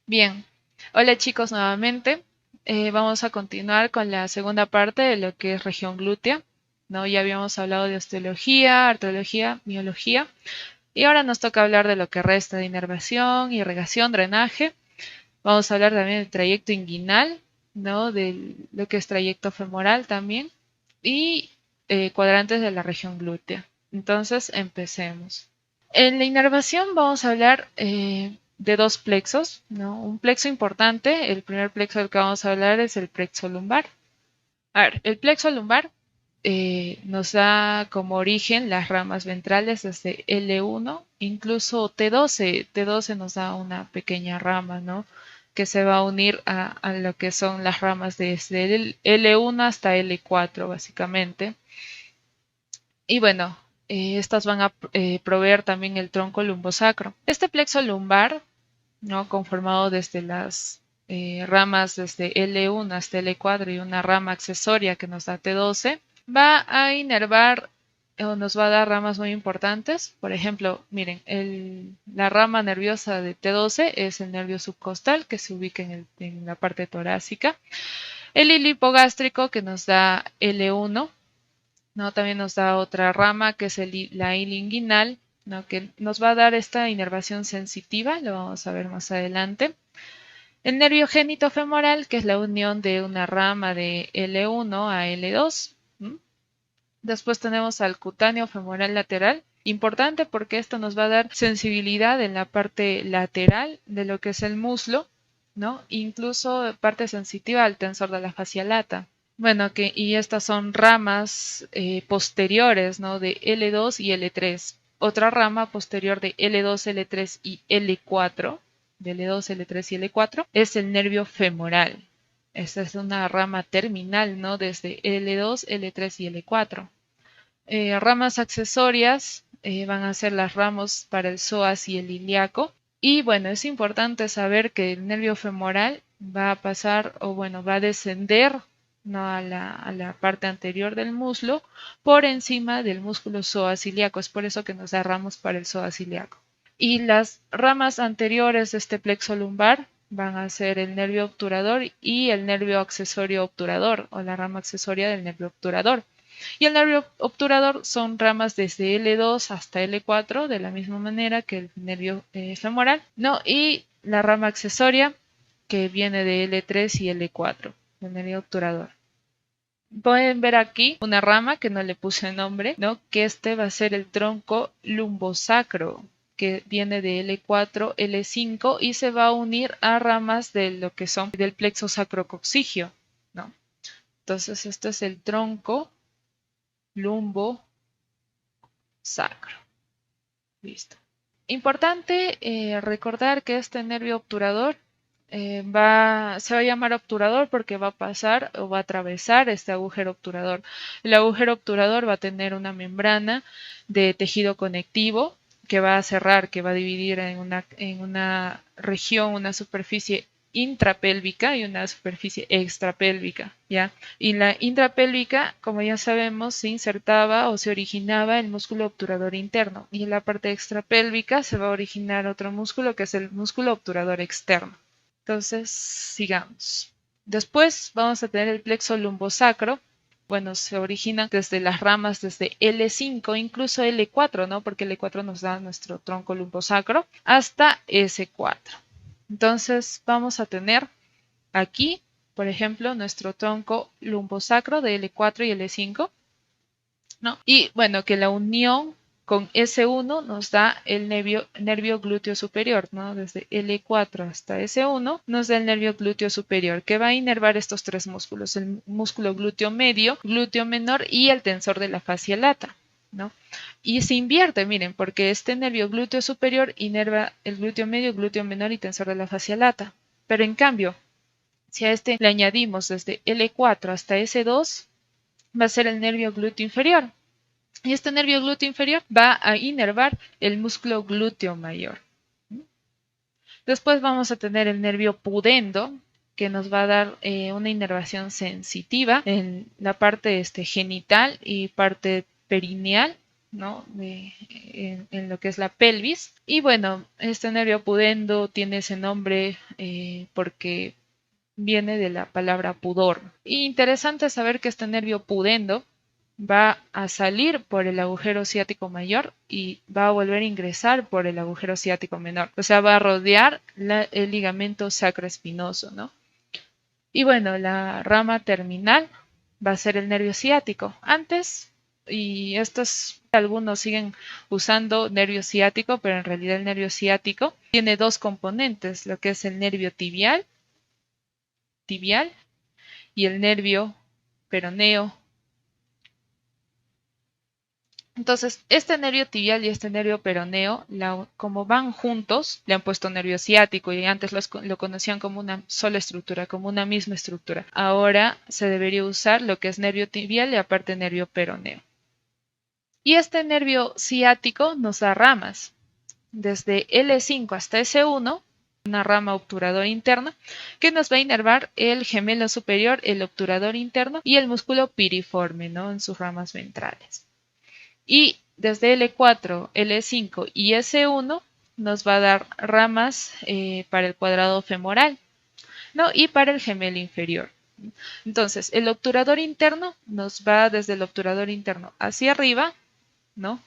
Bien, hola chicos nuevamente. Vamos a continuar con la segunda parte de lo que es región glútea, ¿no? Ya habíamos hablado de osteología, artrología, miología y ahora nos toca hablar de lo que resta de inervación, irrigación, drenaje. Vamos a hablar también del trayecto inguinal, ¿no? De lo que es trayecto femoral también y cuadrantes de la región glútea. Entonces, empecemos. En la inervación vamos a hablar de dos plexos, ¿no? Un plexo importante, el primer plexo del que vamos a hablar es el plexo lumbar. A ver, el plexo lumbar nos da como origen las ramas ventrales desde L1, incluso T12. T12 nos da una pequeña rama, ¿no? Que se va a unir a lo que son las ramas desde el L1 hasta L4, básicamente. Y bueno, estas van a proveer también el tronco lumbosacro. Este plexo lumbar, ¿no? Conformado desde las ramas desde L1 hasta L4 y una rama accesoria que nos da T12, va a inervar o nos va a dar ramas muy importantes. Por ejemplo, miren, la rama nerviosa de T12 es el nervio subcostal que se ubica en la parte torácica. El hilo hipogástrico que nos da L1, ¿no? También nos da otra rama que es la ilinguinal, ¿no? Que nos va a dar esta inervación sensitiva, lo vamos a ver más adelante. El nervio génito femoral, que es la unión de una rama de L1 a L2. ¿Mm? Después tenemos al cutáneo femoral lateral, importante porque esto nos va a dar sensibilidad en la parte lateral de lo que es el muslo, ¿no? Incluso parte sensitiva al tensor de la fascia lata. Bueno, y estas son ramas posteriores, ¿no? De L2 y L3. Otra rama posterior de L2, L3 y L4, de L2, L3 y L4, es el nervio femoral. Esta es una rama terminal, ¿no? Desde L2, L3 y L4. Ramas accesorias van a ser las ramas para el psoas y el ilíaco. Y bueno, es importante saber que el nervio femoral va a pasar, o bueno, va a descender, ¿no? a la parte anterior del muslo por encima del músculo psoas ilíaco. Es por eso que nos da ramos para el psoas ilíaco. Y las ramas anteriores de este plexo lumbar van a ser el nervio obturador y el nervio accesorio obturador, o la rama accesoria del nervio obturador. Y el nervio obturador son ramas desde L2 hasta L4, de la misma manera que el nervio femoral, ¿no? Y la rama accesoria que viene de L3 y L4, el nervio obturador. Pueden ver aquí una rama que no le puse nombre, ¿no? Que este va a ser el tronco lumbosacro, que viene de L4, L5 y se va a unir a ramas de lo que son del plexo sacrococcigio, ¿no? Entonces, este es el tronco lumbosacro. Listo. Importante recordar que este nervio obturador se va a llamar obturador porque va a pasar o va a atravesar este agujero obturador. El agujero obturador va a tener una membrana de tejido conectivo que va a cerrar, que va a dividir en una región, una superficie intrapélvica y una superficie extrapélvica, ¿ya? Y la intrapélvica, como ya sabemos, se insertaba o se originaba el músculo obturador interno y en la parte extrapélvica se va a originar otro músculo que es el músculo obturador externo. Entonces, sigamos. Después vamos a tener el plexo lumbosacro. Bueno, se origina desde las ramas desde L5, incluso L4, ¿no? Porque L4 nos da nuestro tronco lumbosacro, hasta S4. Entonces, vamos a tener aquí, por ejemplo, nuestro tronco lumbosacro de L4 y L5, ¿no? Y bueno, que la unión con S1 nos da el nervio glúteo superior, ¿no? Desde L4 hasta S1 nos da el nervio glúteo superior, que va a inervar estos tres músculos, el músculo glúteo medio, glúteo menor y el tensor de la fascia lata, ¿no? Y se invierte, miren, porque este nervio glúteo superior inerva el glúteo medio, glúteo menor y tensor de la fascia lata. Pero en cambio, si a este le añadimos desde L4 hasta S2, va a ser el nervio glúteo inferior. Y este nervio glúteo inferior va a inervar el músculo glúteo mayor. Después vamos a tener el nervio pudendo, que nos va a dar una inervación sensitiva en la parte genital y parte perineal, ¿no? En lo que es la pelvis. Y bueno, este nervio pudendo tiene ese nombre porque viene de la palabra pudor. Y interesante saber que este nervio pudendo va a salir por el agujero ciático mayor y va a volver a ingresar por el agujero ciático menor. O sea, va a rodear el ligamento sacroespinoso, ¿no? Y bueno, la rama terminal va a ser el nervio ciático. Antes, y estos algunos siguen usando nervio ciático, pero en realidad el nervio ciático tiene dos componentes, lo que es el nervio tibial y el nervio peroneo. Entonces, este nervio tibial y este nervio peroneo, como van juntos, le han puesto nervio ciático y antes lo conocían como una sola estructura, como una misma estructura. Ahora se debería usar lo que es nervio tibial y aparte nervio peroneo. Y este nervio ciático nos da ramas, desde L5 hasta S1, una rama obturadora interna, que nos va a inervar el gemelo superior, el obturador interno y el músculo piriforme, ¿no? En sus ramas ventrales. Y desde L4, L5 y S1 nos va a dar ramas para el cuadrado femoral, ¿no? Y para el gemelo inferior. Entonces, el obturador interno nos va desde el obturador interno hacia arriba, ¿no?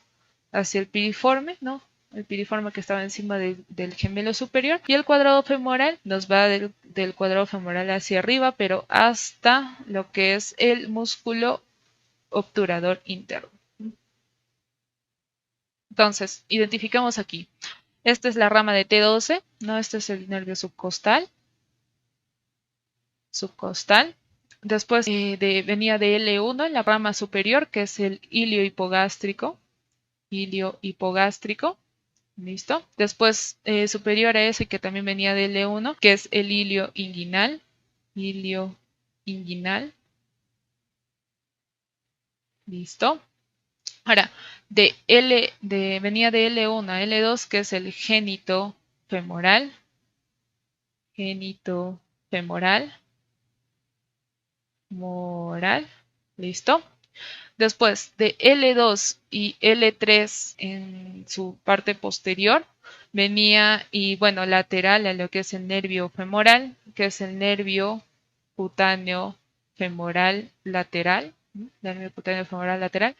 Hacia el piriforme, ¿no? El piriforme que estaba encima del gemelo superior. Y el cuadrado femoral nos va del cuadrado femoral hacia arriba, pero hasta lo que es el músculo obturador interno. Entonces, identificamos aquí. Esta es la rama de T12, ¿no? Este es el nervio subcostal. Después venía de L1 en la rama superior, que es el ilio hipogástrico. ¿Listo? Después superior a ese que también venía de L1, que es el ilio inguinal. ¿Listo? Ahora, venía de L1 a L2, que es el femoral. Génito femoral. ¿Listo? Después de L2 y L3 en su parte posterior, venía y bueno, lateral a lo que es el nervio femoral, que es el nervio cutáneo femoral lateral, nervio cutáneo femoral lateral,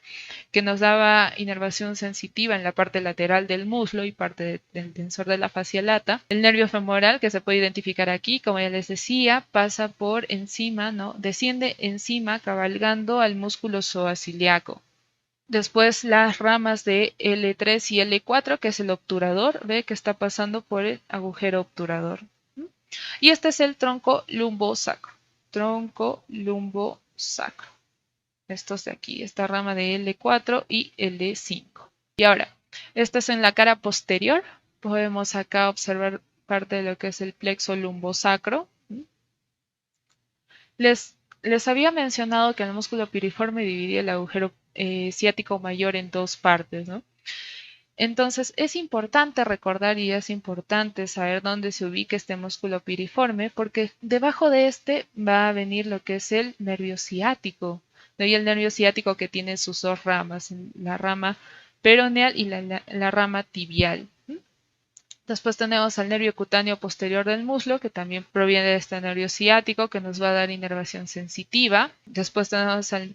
que nos daba inervación sensitiva en la parte lateral del muslo y parte del tensor de la fascia lata. El nervio femoral, que se puede identificar aquí, como ya les decía, pasa por encima, ¿no? Desciende encima cabalgando al músculo psoasiliaco. Después las ramas de L3 y L4, que es el obturador, ve que está pasando por el agujero obturador. Y este es el tronco lumbosacro. Estos de aquí, esta rama de L4 y L5. Y ahora, esta es en la cara posterior. Podemos acá observar parte de lo que es el plexo lumbosacro. Les había mencionado que el músculo piriforme dividía el agujero ciático mayor en dos partes, ¿no? Entonces es importante recordar y es importante saber dónde se ubica este músculo piriforme porque debajo de este va a venir lo que es el nervio ciático, ¿no? Y el nervio ciático que tiene sus dos ramas, la rama peroneal y la rama tibial. Después tenemos al nervio cutáneo posterior del muslo, que también proviene de este nervio ciático, que nos va a dar inervación sensitiva. Después tenemos al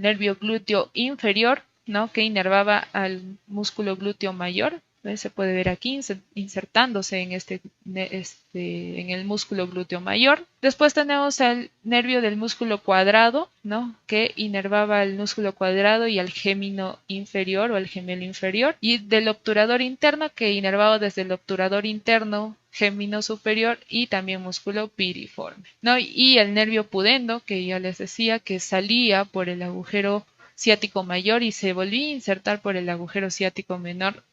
nervio glúteo inferior, ¿no? Que inervaba al músculo glúteo mayor. Se puede ver aquí insertándose en el músculo glúteo mayor. Después tenemos al nervio del músculo cuadrado, ¿no? Que inervaba al músculo cuadrado y al gémino inferior o al gemelo inferior. Y del obturador interno que inervaba desde el obturador interno, gémino superior y también músculo piriforme, ¿no? Y el nervio pudendo, que ya les decía que salía por el agujero ciático mayor y se volvía a insertar por el agujero ciático menor,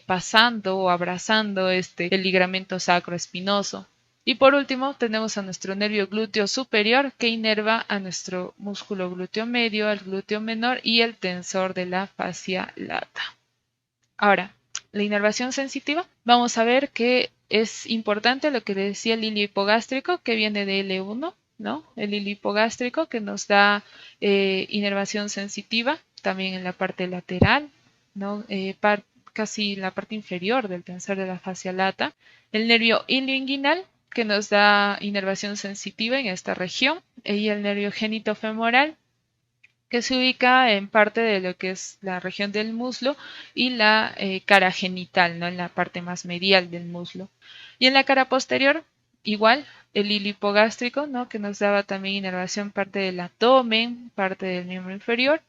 pasando o abrazando el ligamento sacroespinoso. Y por último tenemos a nuestro nervio glúteo superior que inerva a nuestro músculo glúteo medio, al glúteo menor y el tensor de la fascia lata. Ahora, la inervación sensitiva, vamos a ver que es importante lo que decía el hilio hipogástrico que viene de L1, ¿no? El hilio hipogástrico que nos da inervación sensitiva también en la parte lateral. ¿no? Casi la parte inferior del tensor de la fascia lata, el nervio ilioinguinal, que nos da inervación sensitiva en esta región, y el nervio genitofemoral, que se ubica en parte de lo que es la región del muslo y la cara genital, ¿no? En la parte más medial del muslo. Y en la cara posterior, igual, el hilo hipogástrico, ¿no? Que nos daba también inervación parte del abdomen, parte del miembro inferior,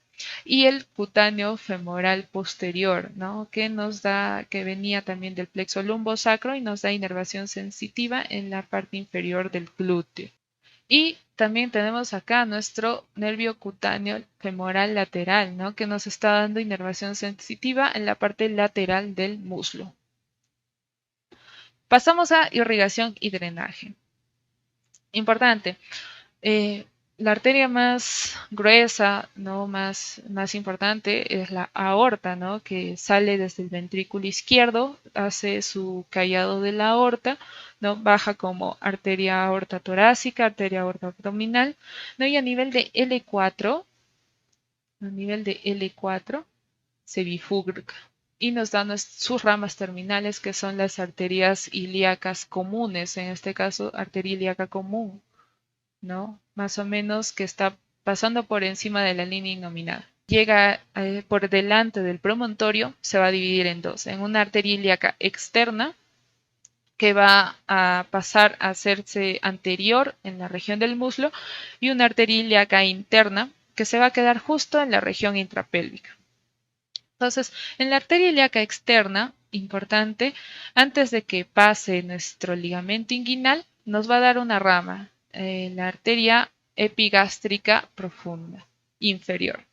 y el cutáneo femoral posterior, ¿no? Que nos da, que venía también del plexo lumbosacro y nos da inervación sensitiva en la parte inferior del glúteo. Y también tenemos acá nuestro nervio cutáneo femoral lateral, ¿no? Que nos está dando inervación sensitiva en la parte lateral del muslo. Pasamos a irrigación y drenaje. Importante, eh, la arteria más gruesa, ¿no? más importante es la aorta, ¿no? Que sale desde el ventrículo izquierdo, hace su callado de la aorta, ¿no? Baja como arteria aorta torácica, arteria aorta abdominal, ¿no? Y a nivel de L4 se bifurca y nos dan sus ramas terminales, que son las arterias ilíacas comunes, en este caso arteria ilíaca común, ¿no? Más o menos que está pasando por encima de la línea innominada. Llega por delante del promontorio, se va a dividir en dos, en una arteria ilíaca externa, que va a pasar a hacerse anterior en la región del muslo, y una arteria ilíaca interna, que se va a quedar justo en la región intrapélvica. Entonces, en la arteria ilíaca externa, importante, antes de que pase nuestro ligamento inguinal, nos va a dar una rama, la arteria epigástrica profunda, inferior.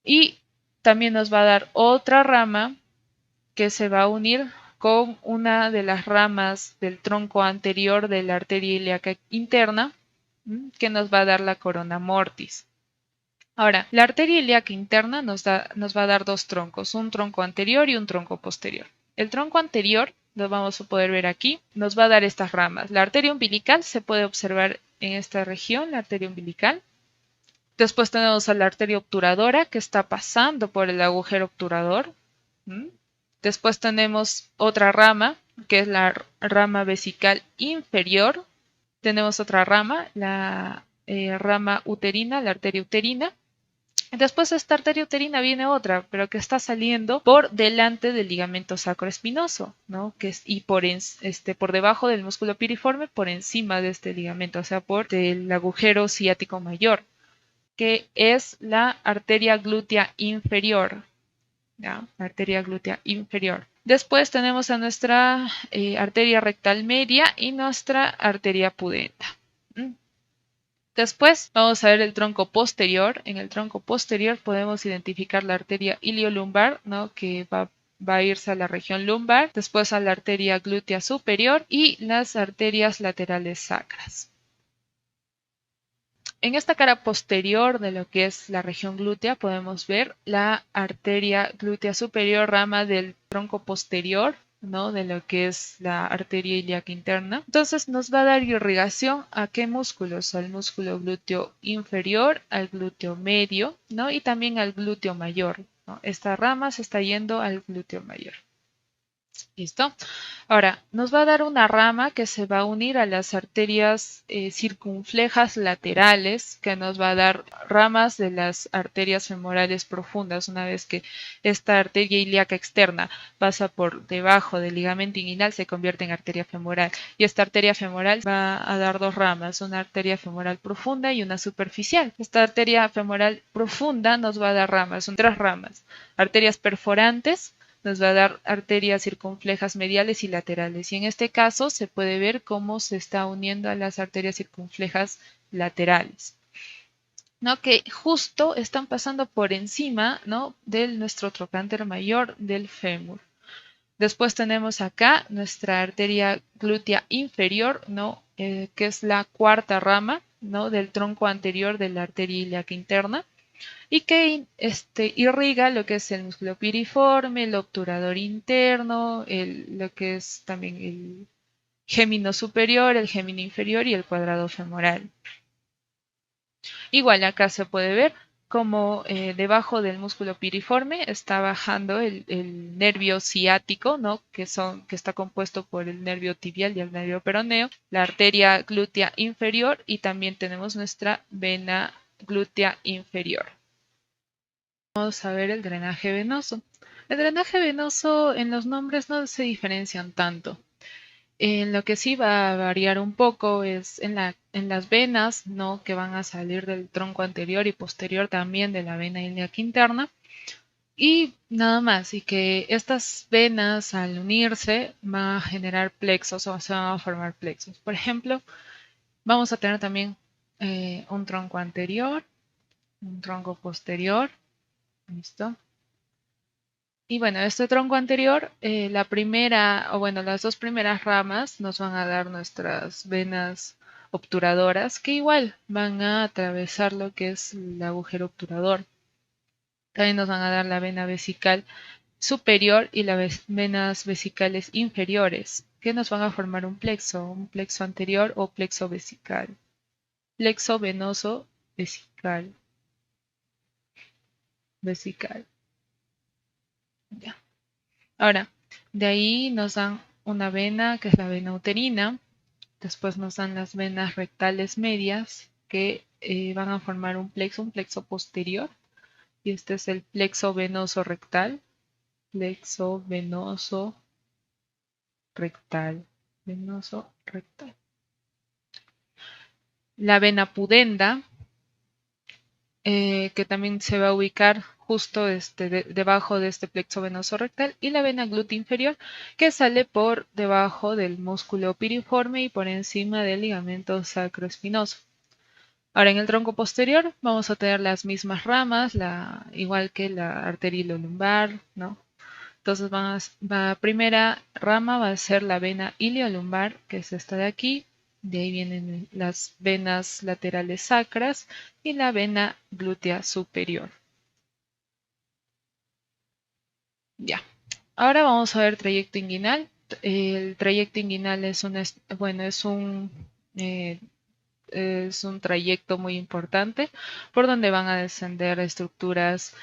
Y también nos va a dar otra rama que se va a unir con una de las ramas del tronco anterior de la arteria ilíaca interna, que nos va a dar la corona mortis. Ahora, la arteria ilíaca interna nos va a dar dos troncos, un tronco anterior y un tronco posterior. El tronco anterior, lo vamos a poder ver aquí, nos va a dar estas ramas. La arteria umbilical se puede observar en esta región, la arteria umbilical. Después tenemos a la arteria obturadora, que está pasando por el agujero obturador. Después tenemos otra rama, que es la rama vesical inferior. Tenemos otra rama, la rama uterina, la arteria uterina. Después de esta arteria uterina viene otra, pero que está saliendo por delante del ligamento sacroespinoso, ¿no? Y por debajo del músculo piriforme, por encima de este ligamento, o sea, por el agujero ciático mayor, que es la arteria glútea inferior, ¿ya? La arteria glútea inferior. Después tenemos a nuestra arteria rectal media y nuestra arteria pudenda. Después vamos a ver el tronco posterior. En el tronco posterior podemos identificar la arteria iliolumbar, ¿no? Que va a irse a la región lumbar, después a la arteria glútea superior y las arterias laterales sacras. En esta cara posterior de lo que es la región glútea podemos ver la arteria glútea superior, rama del tronco posterior, ¿no? De lo que es la arteria ilíaca interna. Entonces nos va a dar irrigación a qué músculos, al músculo glúteo inferior, al glúteo medio, ¿no? Y también al glúteo mayor, ¿no? Esta rama se está yendo al glúteo mayor. ¿Listo? Ahora, nos va a dar una rama que se va a unir a las arterias circunflejas laterales, que nos va a dar ramas de las arterias femorales profundas. Una vez que esta arteria ilíaca externa pasa por debajo del ligamento inguinal, se convierte en arteria femoral. Y esta arteria femoral va a dar dos ramas, una arteria femoral profunda y una superficial. Esta arteria femoral profunda nos va a dar ramas, son tres ramas. Arterias perforantes, nos va a dar arterias circunflejas mediales y laterales. Y en este caso se puede ver cómo se está uniendo a las arterias circunflejas laterales, ¿no? Que justo están pasando por encima, ¿no? De nuestro trocánter mayor del fémur. Después tenemos acá nuestra arteria glútea inferior, ¿no? Que es la cuarta rama, ¿no? Del tronco anterior de la arteria ilíaca interna, y que irriga lo que es el músculo piriforme, el obturador interno, lo que es también el gémino superior, el gémino inferior y el cuadrado femoral. Igual acá se puede ver como debajo del músculo piriforme está bajando el nervio ciático, ¿no? Que está compuesto por el nervio tibial y el nervio peroneo, la arteria glútea inferior y también tenemos nuestra vena glútea inferior. Vamos a ver el drenaje venoso. El drenaje venoso en los nombres no se diferencian tanto. En lo que sí va a variar un poco es en las venas, ¿no? Que van a salir del tronco anterior y posterior también de la vena ilíaca interna. Y nada más, y que estas venas al unirse van a generar plexos o se van a formar plexos. Por ejemplo, vamos a tener también un tronco anterior, un tronco posterior, ¿listo? Y bueno, este tronco anterior, la primera, o bueno, las dos primeras ramas nos van a dar nuestras venas obturadoras, que igual van a atravesar lo que es el agujero obturador. También nos van a dar la vena vesical superior y las venas vesicales inferiores, que nos van a formar un plexo anterior o plexo vesical. Plexo venoso vesical. Vesical. Ya. Ahora, de ahí nos dan una vena, que es la vena uterina. Después nos dan las venas rectales medias, que van a formar un plexo posterior. Y este es el plexo venoso rectal. Plexo venoso rectal. Venoso rectal. La vena pudenda, que también se va a ubicar justo debajo de este plexo venoso rectal, y la vena glútea inferior, que sale por debajo del músculo piriforme y por encima del ligamento sacroespinoso. Ahora en el tronco posterior vamos a tener las mismas ramas, igual que la arteria iliolumbar, ¿no? Entonces la primera rama va a ser la vena iliolumbar, que es esta de aquí. De ahí vienen las venas laterales sacras y la vena glútea superior. Ya. Ahora vamos a ver trayecto inguinal. El trayecto inguinal eh, es un trayecto muy importante por donde van a descender estructuras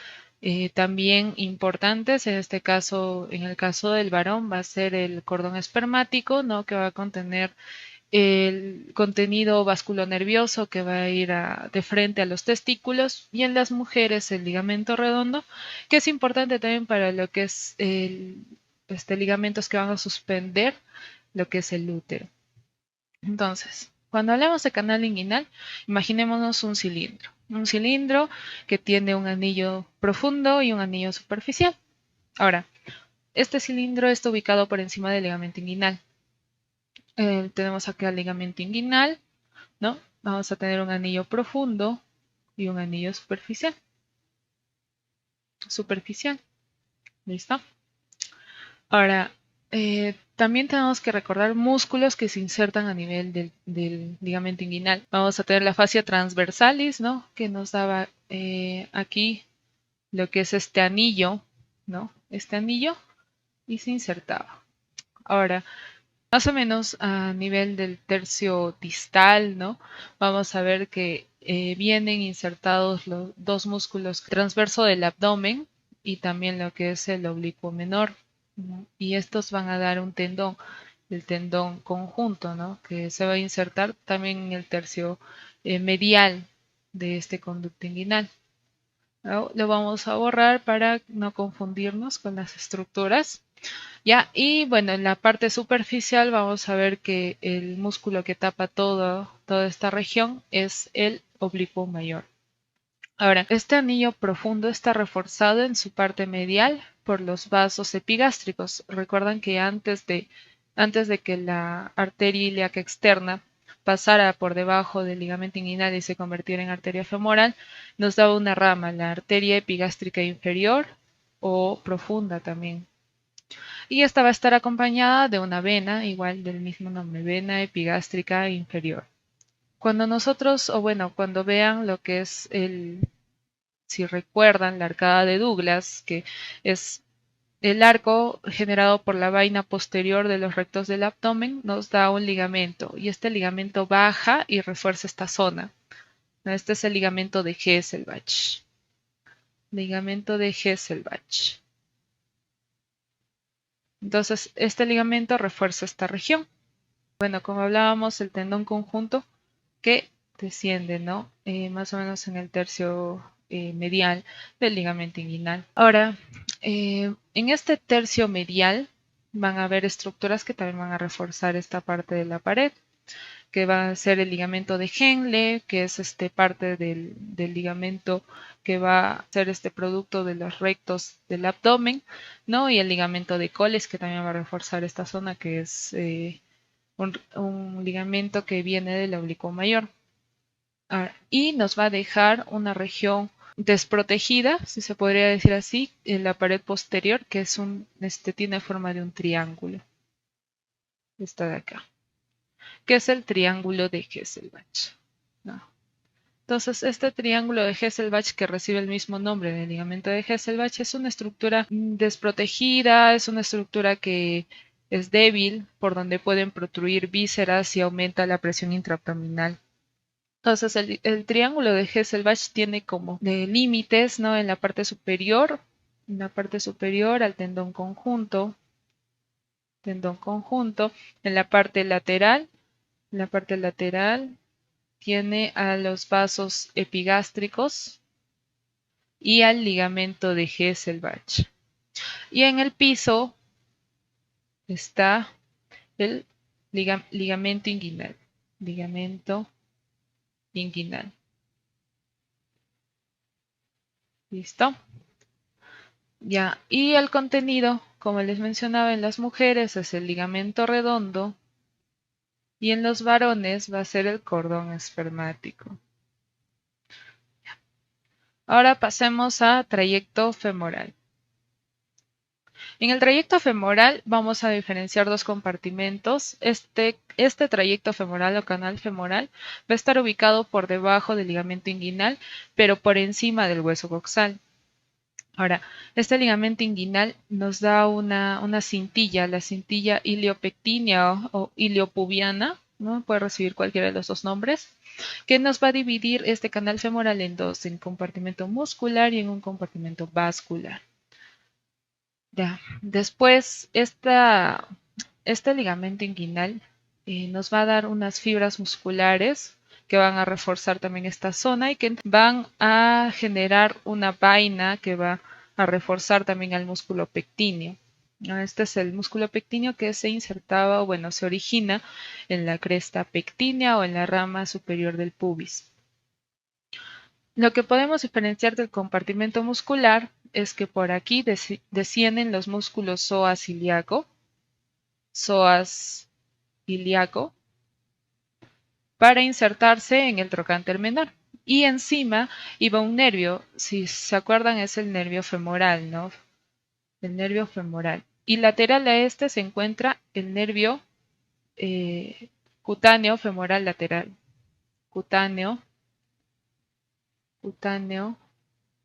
también importantes. En este caso, en el caso del varón, va a ser el cordón espermático, ¿no? Que va a contener el contenido vasculonervioso que va a ir de frente a los testículos, y en las mujeres el ligamento redondo, que es importante también para lo que es ligamentos que van a suspender lo que es el útero. Entonces, cuando hablamos de canal inguinal, imaginémonos un cilindro que tiene un anillo profundo y un anillo superficial. Ahora, este cilindro está ubicado por encima del ligamento inguinal. Tenemos acá el ligamento inguinal, ¿no? Vamos a tener un anillo profundo y un anillo superficial. ¿Listo? Ahora, también tenemos que recordar músculos que se insertan a nivel del ligamento inguinal. Vamos a tener la fascia transversalis, ¿no? Que nos daba aquí lo que es este anillo, ¿no? Este anillo, y se insertaba. Ahora, más o menos a nivel del tercio distal, ¿no? Vamos a ver que vienen insertados los dos músculos transverso del abdomen y también lo que es el oblicuo menor, ¿no? Y estos van a dar un tendón, el tendón conjunto, ¿no? Que se va a insertar también en el tercio medial de este conducto inguinal, ¿no? Lo vamos a borrar para no confundirnos con las estructuras. Ya, y bueno, en la parte superficial vamos a ver que el músculo que tapa toda esta región es el oblicuo mayor. Ahora, este anillo profundo está reforzado en su parte medial por los vasos epigástricos. Recuerdan que antes de que la arteria ilíaca externa pasara por debajo del ligamento inguinal y se convirtiera en arteria femoral, nos daba una rama, la arteria epigástrica inferior o profunda también. Y esta va a estar acompañada de una vena, igual del mismo nombre, vena epigástrica inferior. Cuando nosotros, o bueno, cuando vean lo que es si recuerdan, la arcada de Douglas, que es el arco generado por la vaina posterior de los rectos del abdomen, nos da un ligamento, y este ligamento baja y refuerza esta zona. Este es el ligamento de Hesselbach. ligamento de Hesselbach. Entonces, este ligamento refuerza esta región. Bueno, como hablábamos, el tendón conjunto que desciende, ¿no? Más o menos en el tercio medial del ligamento inguinal. Ahora, en este tercio medial van a haber estructuras que también van a reforzar esta parte de la pared, que va a ser el ligamento de Henle, que es parte del ligamento que va a ser este producto de los rectos del abdomen, ¿no? Y el ligamento de Coles, que también va a reforzar esta zona, que es un ligamento que viene del oblicuo mayor. Y nos va a dejar una región desprotegida, si se podría decir así, en la pared posterior, que es tiene forma de un triángulo. Esta de acá, que es el triángulo de Hesselbach, ¿no? Entonces, este triángulo de Hesselbach, que recibe el mismo nombre del ligamento de Hesselbach, es una estructura desprotegida, es una estructura que es débil, por donde pueden protruir vísceras y aumenta la presión intraabdominal. Entonces, el triángulo de Hesselbach tiene como límites, ¿no? En la parte superior al tendón conjunto, en la parte lateral tiene a los vasos epigástricos y al ligamento de Hesselbach. Y en el piso está el ligamento inguinal. ¿Listo? Ya, y el contenido, como les mencionaba, en las mujeres es el ligamento redondo y en los varones va a ser el cordón espermático. Ahora pasemos a trayecto femoral. En el trayecto femoral vamos a diferenciar dos compartimentos. Este trayecto femoral o canal femoral va a estar ubicado por debajo del ligamento inguinal, pero por encima del hueso coxal. Ahora, este ligamento inguinal nos da una cintilla, la cintilla iliopectínea o iliopubiana, ¿no? Puede recibir cualquiera de los dos nombres, que nos va a dividir este canal femoral en dos, en compartimento muscular y en un compartimento vascular. Ya. Después, este ligamento inguinal nos va a dar unas fibras musculares que van a reforzar también esta zona y que van a generar una vaina que va a reforzar también al músculo pectíneo. Este es el músculo pectíneo que se insertaba, o bueno, se origina en la cresta pectínea o en la rama superior del pubis. Lo que podemos diferenciar del compartimento muscular es que por aquí descienden los músculos psoas ilíaco, para insertarse en el trocánter menor. Y encima iba un nervio, si se acuerdan es el nervio femoral, ¿no? El nervio femoral. Y lateral a este se encuentra el nervio cutáneo femoral lateral. Cutáneo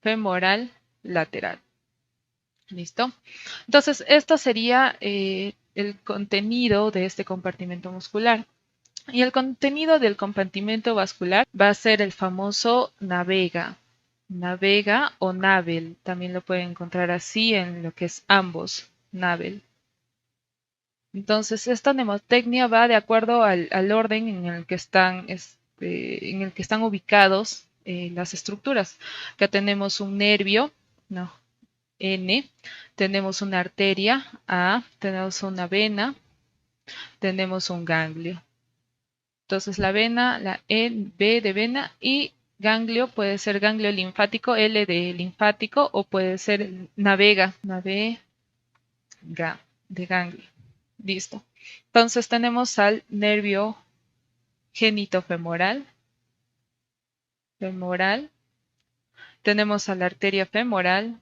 femoral lateral. ¿Listo? Entonces, esto sería el contenido de este compartimento muscular. Y el contenido del compartimento vascular va a ser el famoso navega o navel. También lo pueden encontrar así en lo que es ambos, navel. Entonces, esta mnemotecnia va de acuerdo al orden en el que están ubicados las estructuras. Acá tenemos un nervio, no, N, tenemos una arteria, A, tenemos una vena, tenemos un ganglio. Entonces la vena, la B de vena y ganglio puede ser ganglio linfático, L de linfático o puede ser navega de ganglio. Listo. Entonces tenemos al nervio genitofemoral, tenemos a la arteria femoral,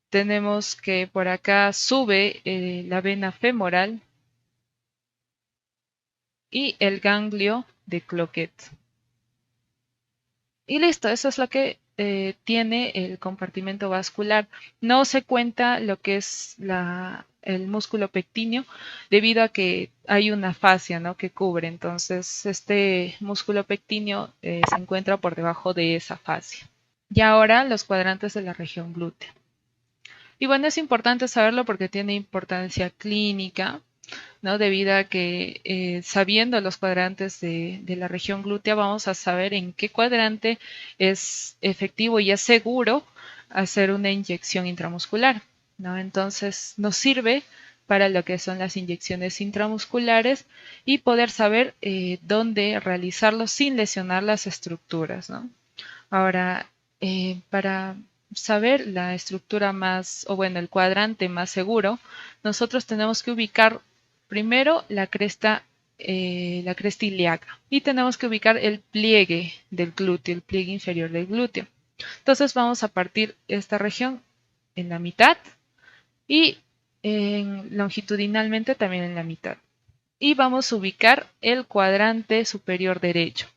tenemos que por acá sube la vena femoral y el ganglio de Cloquet. Y listo, eso es lo que tiene el compartimento vascular. No se cuenta lo que es el músculo pectíneo debido a que hay una fascia, ¿no?, que cubre. Entonces, este músculo pectíneo se encuentra por debajo de esa fascia. Y ahora los cuadrantes de la región glútea. Y bueno, es importante saberlo porque tiene importancia clínica, ¿no? Debido a que sabiendo los cuadrantes de la región glútea vamos a saber en qué cuadrante es efectivo y es seguro hacer una inyección intramuscular, ¿no? Entonces nos sirve para lo que son las inyecciones intramusculares y poder saber dónde realizarlo sin lesionar las estructuras, ¿no? Ahora, para saber la estructura más, o bueno, el cuadrante más seguro, nosotros tenemos que ubicar primero la cresta ilíaca y tenemos que ubicar el pliegue del glúteo, el pliegue inferior del glúteo. Entonces vamos a partir esta región en la mitad y longitudinalmente también en la mitad. Y vamos a ubicar el cuadrante superior derecho.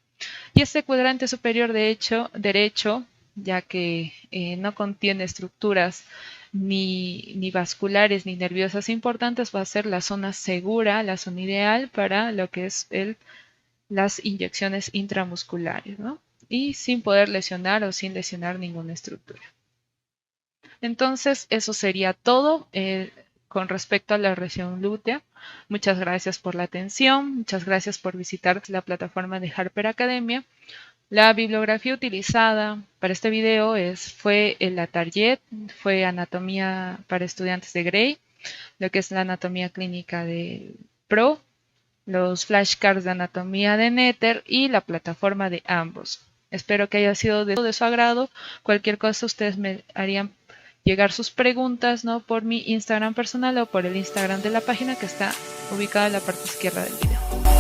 Y este cuadrante superior derecho, ya que no contiene estructuras ni vasculares ni nerviosas importantes, va a ser la zona segura, la zona ideal para lo que es las inyecciones intramusculares, ¿no? Y sin poder lesionar o sin lesionar ninguna estructura. Entonces, eso sería todo con respecto a la región glútea. Muchas gracias por la atención, muchas gracias por visitar la plataforma de Harper Academia. La bibliografía utilizada para este video fue el Target, fue Anatomía para estudiantes de Gray, lo que es la anatomía clínica de Pro, los flashcards de anatomía de Nether y la plataforma de ambos. Espero que haya sido de su agrado. Cualquier cosa ustedes me harían llegar sus preguntas, ¿no? Por mi Instagram personal o por el Instagram de la página que está ubicada en la parte izquierda del video.